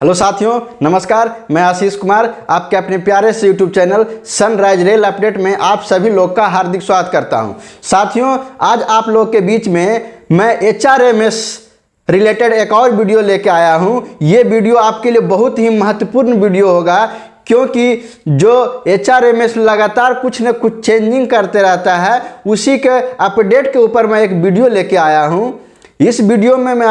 Hello साथियों, नमस्कार। मैं आशीष कुमार आपके अपने प्यारे से YouTube channel sunrise rail update में आप सभी लोग का हार्दिक स्वागत करता हूं। साथियों, आज आप लोग के बीच में मैं HRMS रिलेटेड एक और वीडियो लेके आया हूं। ये वीडियो आपके लिए बहुत ही महत्वपूर्ण वीडियो होगा, क्योंकि जो HRMS लगातार कुछ न कुछ चेंजिंग करते रहता है, उसी के अपडेट के ऊपर मैं एक वीडियो लेके आया हूँ। इस वीडियो में मैं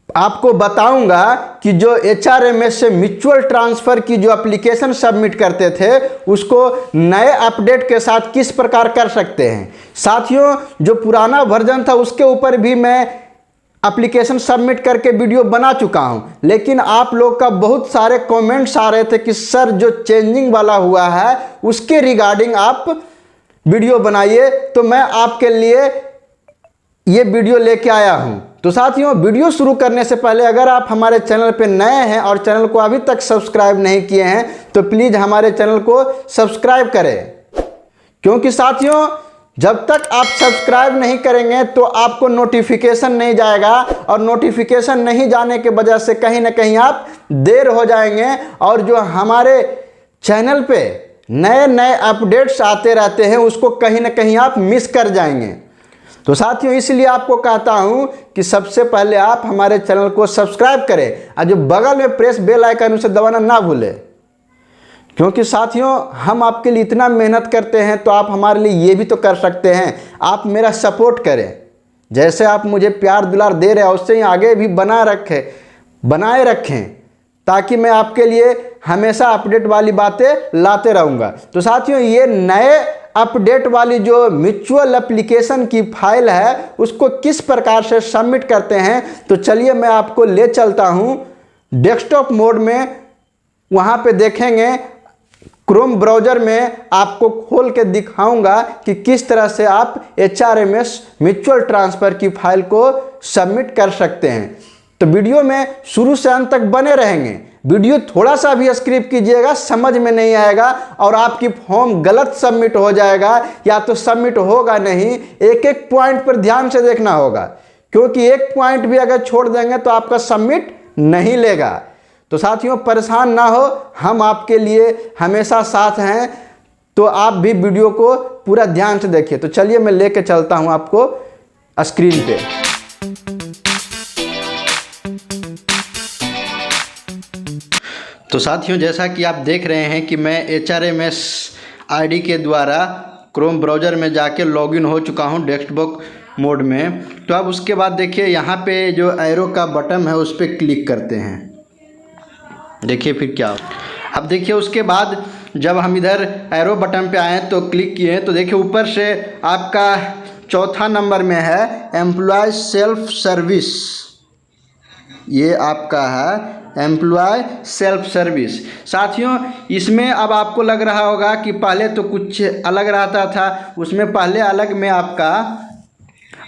आपको बताऊंगा कि जो HRMS से म्यूचुअल ट्रांसफ़र की जो एप्लीकेशन सबमिट करते थे, उसको नए अपडेट के साथ किस प्रकार कर सकते हैं। साथियों, जो पुराना वर्जन था उसके ऊपर भी मैं एप्लीकेशन सबमिट करके वीडियो बना चुका हूं, लेकिन आप लोग का बहुत सारे कमेंट्स आ रहे थे कि सर जो चेंजिंग वाला हुआ है उसके रिगार्डिंग आप वीडियो बनाइए, तो मैं आपके लिए ये वीडियो लेके आया हूं। तो साथियों, वीडियो शुरू करने से पहले अगर आप हमारे चैनल पे नए हैं और चैनल को अभी तक सब्सक्राइब नहीं किए हैं तो प्लीज़ हमारे चैनल को सब्सक्राइब करें, क्योंकि साथियों जब तक आप सब्सक्राइब नहीं करेंगे तो आपको नोटिफिकेशन नहीं जाएगा, और नोटिफिकेशन नहीं जाने के वजह से कहीं ना कहीं आप देर हो जाएंगे, और जो हमारे चैनल पे नए नए अपडेट्स आते रहते हैं उसको कहीं ना कहीं आप मिस कर जाएंगे। तो साथियों, इसलिए आपको कहता हूं कि सबसे पहले आप हमारे चैनल को सब्सक्राइब करें और जो बगल में प्रेस बेल आइकन उसे दबाना ना भूलें, क्योंकि साथियों हम आपके लिए इतना मेहनत करते हैं तो आप हमारे लिए ये भी तो कर सकते हैं, आप मेरा सपोर्ट करें। जैसे आप मुझे प्यार दुलार दे रहे हैं उससे ही आगे भी बनाए रखें, ताकि मैं आपके लिए हमेशा अपडेट वाली बातें लाते रहूँगा। तो साथियों, ये नए अपडेट वाली जो म्यूचुअल एप्लीकेशन की फाइल है उसको किस प्रकार से सबमिट करते हैं, तो चलिए मैं आपको ले चलता हूं डेस्कटॉप मोड में। वहां पे देखेंगे क्रोम ब्राउज़र में आपको खोल के दिखाऊंगा कि किस तरह से आप HRMS म्यूचुअल ट्रांसफ़र की फाइल को सबमिट कर सकते हैं। तो वीडियो में शुरू से अंत तक बने रहेंगे। वीडियो थोड़ा सा भी स्किप कीजिएगा, समझ में नहीं आएगा और आपकी फॉर्म गलत सबमिट हो जाएगा या तो सबमिट होगा नहीं। एक एक पॉइंट पर ध्यान से देखना होगा, क्योंकि एक पॉइंट भी अगर छोड़ देंगे तो आपका सबमिट नहीं लेगा। तो साथियों परेशान ना हो, हम आपके लिए हमेशा साथ हैं, तो आप भी वीडियो को पूरा ध्यान से देखिए। तो चलिए मैं लेके चलता हूं आपको स्क्रीन पे। तो साथियों, जैसा कि आप देख रहे हैं कि मैं HRMS आईडी के द्वारा क्रोम ब्राउज़र में जाके लॉगिन हो चुका हूं डेस्कटॉप मोड में। तो अब उसके बाद देखिए यहाँ पे जो एरो का बटन है उस पर क्लिक करते हैं। देखिए फिर क्या, अब देखिए उसके बाद जब हम इधर एरो बटन पे आए तो क्लिक किए तो देखिए ऊपर से आपका चौथा नंबर में है एम्प्लॉय सेल्फ सर्विस। ये आपका है एम्प्लॉय सेल्फ सर्विस। साथियों, इसमें अब आपको लग रहा होगा कि पहले तो कुछ अलग रहता था, उसमें पहले अलग में आपका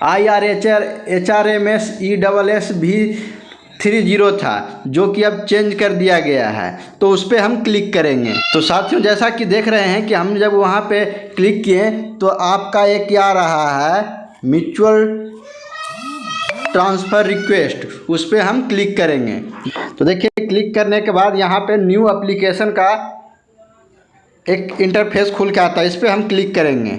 HRMS ESSV30 था, जो कि अब चेंज कर दिया गया है। तो उस पर हम क्लिक करेंगे। तो साथियों, जैसा कि देख रहे हैं कि हम जब वहाँ पे क्लिक किए तो आपका एक क्या आ रहा है म्यूचुअल ट्रांसफ़र रिक्वेस्ट, उस पर हम क्लिक करेंगे। तो देखिए क्लिक करने के बाद यहाँ पे न्यू एप्लीकेशन का एक इंटरफेस खुल के आता है, इस पर हम क्लिक करेंगे।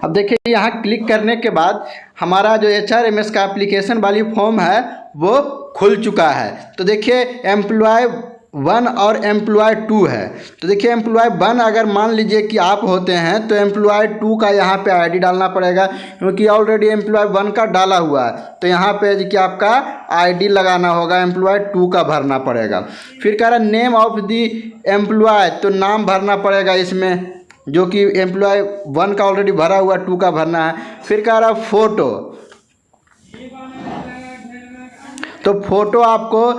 अब देखिए यहाँ क्लिक करने के बाद हमारा जो HRMS का एप्लीकेशन वाली फॉर्म है वो खुल चुका है। तो देखिए एम्प्लॉय 1 और एम्प्लॉय 2 है। तो देखिए एम्प्लॉय 1 अगर मान लीजिए कि आप होते हैं तो एम्प्लॉय 2 का यहाँ पे आईडी डालना पड़ेगा, क्योंकि ऑलरेडी एम्प्लॉय 1 का डाला हुआ है। तो यहाँ पे कि आपका आईडी लगाना होगा, एम्प्लॉय 2 का भरना पड़ेगा। फिर कह रहा है नेम ऑफ दी एम्प्लॉय, तो नाम भरना पड़ेगा इसमें, जो कि एम्प्लॉय 1 का ऑलरेडी भरा हुआ, 2 का भरना है। फिर कह रहा फ़ोटो, तो फ़ोटो आपको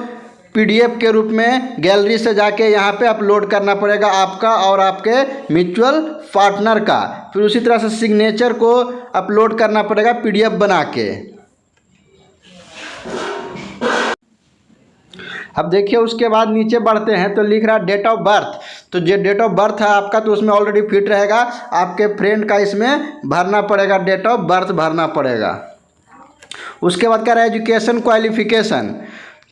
PDF के रूप में गैलरी से जाके यहाँ पे अपलोड करना पड़ेगा, आपका और आपके म्यूचुअल पार्टनर का। फिर उसी तरह से सिग्नेचर को अपलोड करना पड़ेगा PDF बना के। अब देखिए उसके बाद नीचे बढ़ते हैं तो लिख रहा है डेट ऑफ बर्थ। तो जो डेट ऑफ बर्थ है आपका तो उसमें ऑलरेडी फिट रहेगा, आपके फ्रेंड का इसमें भरना पड़ेगा, डेट ऑफ बर्थ भरना पड़ेगा। उसके बाद कह रहा है एजुकेशन क्वालिफिकेशन,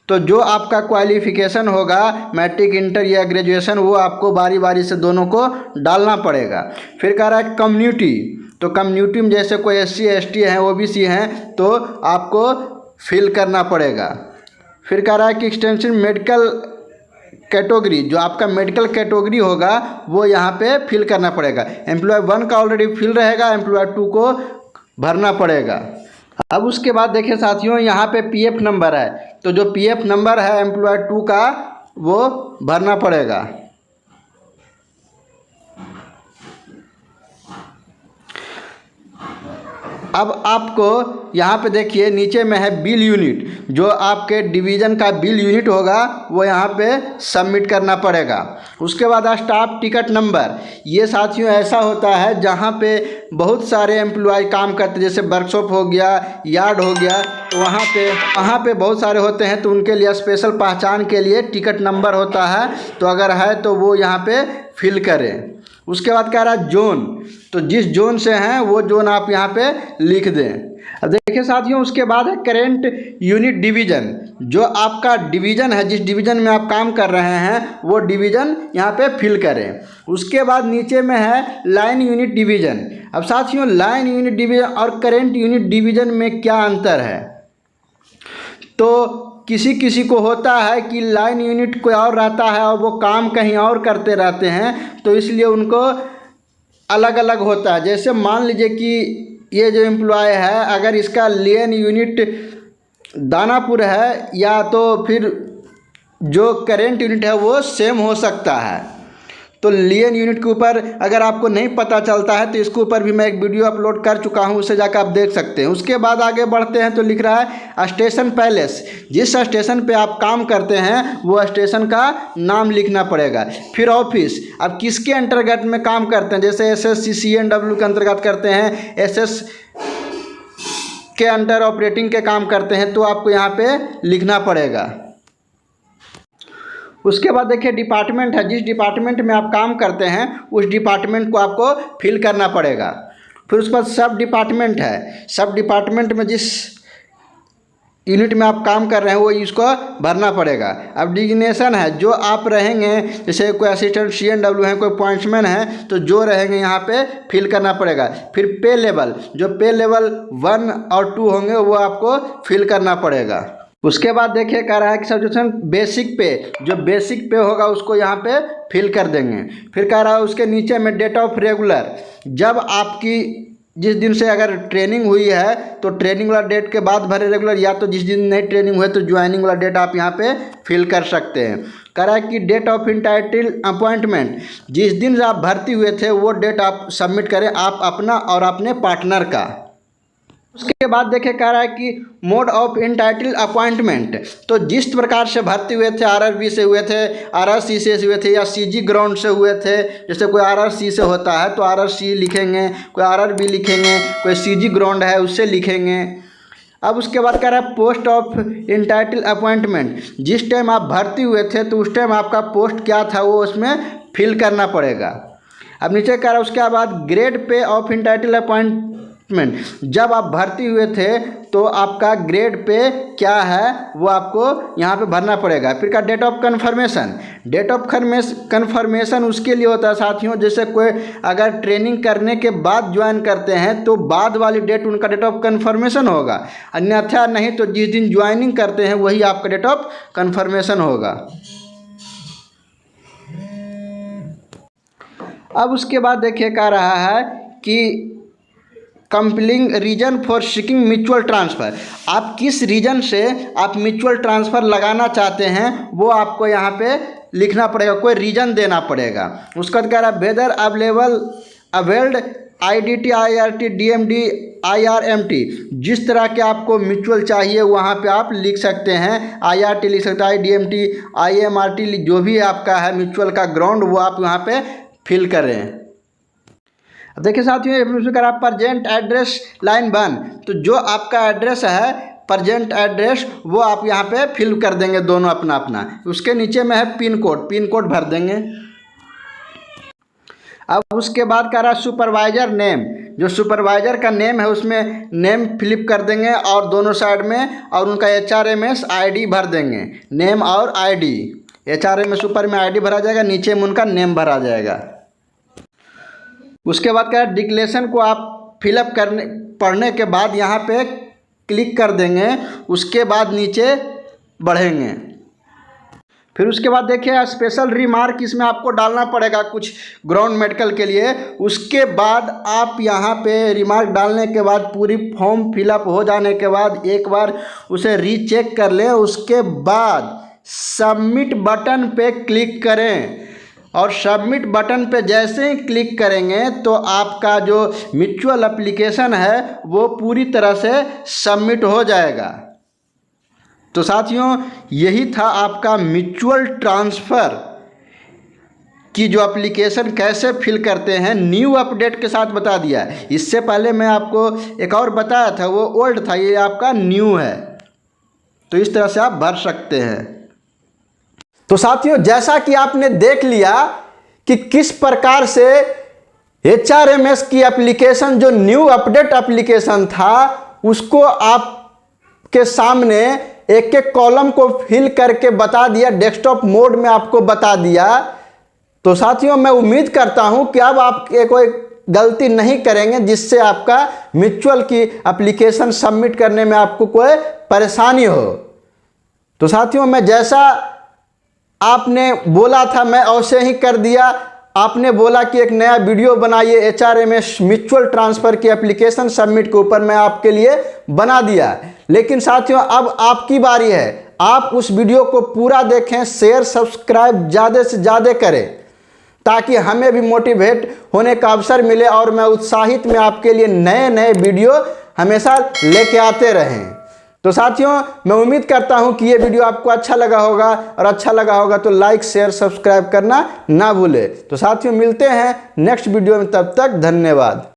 तो जो आपका क्वालिफिकेशन होगा मैट्रिक, इंटर या ग्रेजुएशन, वो आपको बारी बारी से दोनों को डालना पड़ेगा। फिर कह रहा है कम्युनिटी, तो कम्युनिटी में जैसे कोई SC ST हैं, OBC हैं, तो आपको फिल करना पड़ेगा। फिर कह रहा है कि एक्सटेंशन मेडिकल कैटेगरी, जो आपका मेडिकल कैटेगरी होगा वो यहाँ पे फिल करना पड़ेगा। एम्प्लॉय 1 का ऑलरेडी फिल रहेगा, एम्प्लॉय 2 को भरना पड़ेगा। अब उसके बाद देखिए साथियों, यहाँ पे PF नंबर है, तो जो PF नंबर है एम्प्लॉय 2 का वो भरना पड़ेगा। अब आपको यहाँ पे देखिए नीचे में है बिल यूनिट, जो आपके डिवीज़न का बिल यूनिट होगा वो यहाँ पे सबमिट करना पड़ेगा। उसके बाद स्टाफ टिकट नंबर, ये साथियों ऐसा होता है जहाँ पे बहुत सारे एम्प्लॉय काम करते हैं, जैसे वर्कशॉप हो गया, यार्ड हो गया, तो वहाँ पे बहुत सारे होते हैं, तो उनके लिए स्पेशल पहचान के लिए टिकट नंबर होता है, तो अगर है तो वो यहाँ पे फिल करें। उसके बाद कह रहा है जोन, तो जिस जोन से हैं वो जोन आप यहाँ पे लिख दें। अब देखिए साथियों, उसके बाद है करेंट यूनिट डिवीज़न, जो आपका डिवीज़न है, जिस डिवीज़न में आप काम कर रहे हैं वो डिवीज़न यहाँ पे फिल करें। उसके बाद नीचे में है लाइन यूनिट डिवीज़न। अब साथियों, लाइन यूनिट डिवीज़न और करेंट यूनिट डिवीज़न में क्या अंतर है, तो किसी किसी को होता है कि लाइन यूनिट कोई और रहता है और वो काम कहीं और करते रहते हैं, तो इसलिए उनको अलग अलग होता है। जैसे मान लीजिए कि ये जो एम्प्लॉय है, अगर इसका लाइन यूनिट दानापुर है, या तो फिर जो करेंट यूनिट है वो सेम हो सकता है। तो लाइन यूनिट के ऊपर अगर आपको नहीं पता चलता है तो इसके ऊपर भी मैं एक वीडियो अपलोड कर चुका हूं, उससे जाकर आप देख सकते हैं। उसके बाद आगे बढ़ते हैं तो लिख रहा है स्टेशन पैलेस, जिस स्टेशन पे आप काम करते हैं वो स्टेशन का नाम लिखना पड़ेगा। फिर ऑफिस, अब किसके अंतर्गत में काम करते हैं, जैसे SSC CNW के अंतर्गत करते हैं, SS के अंडर ऑपरेटिंग के काम करते हैं, तो आपको यहाँ पे लिखना पड़ेगा। उसके बाद देखिए डिपार्टमेंट है, जिस डिपार्टमेंट में आप काम करते हैं उस डिपार्टमेंट को आपको फिल करना पड़ेगा। फिर उसके बाद सब डिपार्टमेंट है, सब डिपार्टमेंट में जिस यूनिट में आप काम कर रहे हैं वो इसको भरना पड़ेगा। अब डिजिग्नेशन है, जो आप रहेंगे, जैसे कोई असिस्टेंट CNW है, कोई पॉइंट्समैन है, तो जो रहेंगे यहाँ पे फिल करना पड़ेगा। फिर पे लेवल, जो पे लेवल 1 और 2 होंगे वो आपको फिल करना पड़ेगा। उसके बाद देखिए कह रहा है कि सब्जेक्शन बेसिक पे, जो बेसिक पे होगा उसको यहाँ पे फिल कर देंगे। फिर कह रहा है उसके नीचे में डेट ऑफ रेगुलर, जब आपकी जिस दिन से अगर ट्रेनिंग हुई है तो ट्रेनिंग वाला डेट के बाद भरे रेगुलर, या तो जिस दिन नहीं ट्रेनिंग हुई तो ज्वाइनिंग वाला डेट आप यहाँ पे फिल कर सकते हैं। कह रहा है कि डेट ऑफ इंटाइटल अपॉइंटमेंट, जिस दिन आप भर्ती हुए थे वो डेट आप सबमिट करें, आप अपना और अपने पार्टनर का। उसके बाद देखिए कह रहा है कि मोड ऑफ इंटाइटल अपॉइंटमेंट, तो जिस प्रकार से भर्ती हुए थे, RRB से हुए थे, RRC से हुए थे, या CG ग्राउंड से हुए थे, जैसे कोई RRC से होता है तो RRC लिखेंगे, कोई RRB लिखेंगे, कोई CG ग्राउंड है उससे लिखेंगे। अब उसके बाद कह रहा है पोस्ट ऑफ इंटाइटल अपॉइंटमेंट, जिस टाइम आप भर्ती हुए थे तो उस टाइम आपका पोस्ट क्या था वो उसमें फिल करना पड़ेगा। अब नीचे कह रहा है उसके बाद grade pay of entitle appointment, जब आप भर्ती हुए थे तो आपका ग्रेड पे क्या है वो आपको यहाँ पे भरना पड़ेगा। फिर का date of confirmation, date of confirmation उसके लिए होता है साथियों, जैसे कोई अगर ट्रेनिंग करने के बाद ज्वाइन करते हैं तो बाद वाली डेट उनका डेट ऑफ कन्फर्मेशन होगा, अन्यथा नहीं तो जिस दिन ज्वाइनिंग करते हैं वही आपका डेट ऑफ कन्फर्मेशन होगा। अब उसके बाद देखिए कह रहा है कि compelling reason for seeking mutual transfer, आप किस रीजन से आप म्यूचुअल ट्रांसफ़र लगाना चाहते हैं वो आपको यहाँ पे लिखना पड़ेगा, कोई रीजन देना पड़ेगा। उसका कह रहा है whether availed IDT IRT DMD IRMT, जिस तरह के आपको म्यूचुअल चाहिए वहाँ पे आप लिख सकते हैं, IRT लिख सकते हैं, DMT IMRT जो भी आपका है म्यूचुअल का ग्राउंड वो आप यहाँ पे फिल करें। अब देखिए साथियों कह रहा प्रजेंट एड्रेस लाइन 1, तो जो आपका एड्रेस है प्रजेंट एड्रेस वो आप यहाँ पे फिल कर देंगे दोनों अपना अपना। उसके नीचे में है पिन कोड भर देंगे। अब उसके बाद कह रहा सुपरवाइजर नेम, जो सुपरवाइजर का नेम है उसमें नेम फिलिप कर देंगे और दोनों साइड में, और उनका HRMS ID भर देंगे, नेम और ID। HRMS ऊपर में ID भरा जाएगा, नीचे में उनका नेम भरा जाएगा। उसके बाद क्या है, डिक्लेरेशन को आप फिलअप करने पढ़ने के बाद यहाँ पे क्लिक कर देंगे, उसके बाद नीचे बढ़ेंगे। फिर उसके बाद देखिए स्पेशल रिमार्क इसमें आपको डालना पड़ेगा कुछ ग्राउंड मेडिकल के लिए। उसके बाद आप यहाँ पे रिमार्क डालने के बाद पूरी फॉर्म फिलअप हो जाने के बाद एक बार उसे रीचेक कर लें। उसके बाद सबमिट बटन पे क्लिक करें, और सबमिट बटन पे जैसे ही क्लिक करेंगे तो आपका जो म्यूचुअल एप्लीकेशन है वो पूरी तरह से सबमिट हो जाएगा। तो साथियों यही था आपका म्यूचुअल ट्रांसफ़र की जो एप्लीकेशन कैसे फिल करते हैं, न्यू अपडेट के साथ बता दिया। इससे पहले मैं आपको एक और बताया था, वो ओल्ड था, ये आपका न्यू है। तो इस तरह से आप भर सकते हैं। तो साथियों जैसा कि आपने देख लिया कि किस प्रकार से HRMS की एप्लीकेशन जो न्यू अपडेट एप्लीकेशन था उसको आपके सामने एक एक कॉलम को फिल करके बता दिया, डेस्कटॉप मोड में आपको बता दिया। तो साथियों मैं उम्मीद करता हूं कि अब आप कोई गलती नहीं करेंगे जिससे आपका म्यूचुअल की एप्लीकेशन सबमिट करने में आपको कोई परेशानी हो। तो साथियों मैं जैसा आपने बोला था मैं वैसे ही कर दिया। आपने बोला कि एक नया वीडियो बनाइए HRMS म्यूचुअल ट्रांसफ़र की एप्लीकेशन सबमिट के ऊपर, मैं आपके लिए बना दिया। लेकिन साथियों अब आपकी बारी है, आप उस वीडियो को पूरा देखें, शेयर सब्सक्राइब ज़्यादा से ज़्यादा करें ताकि हमें भी मोटिवेट होने का अवसर मिले और मैं उत्साहित में आपके लिए नए नए वीडियो हमेशा लेके आते रहें। तो साथियों मैं उम्मीद करता हूं कि ये वीडियो आपको अच्छा लगा होगा, और अच्छा लगा होगा तो लाइक शेयर सब्सक्राइब करना ना भूले। तो साथियों मिलते हैं नेक्स्ट वीडियो में, तब तक धन्यवाद।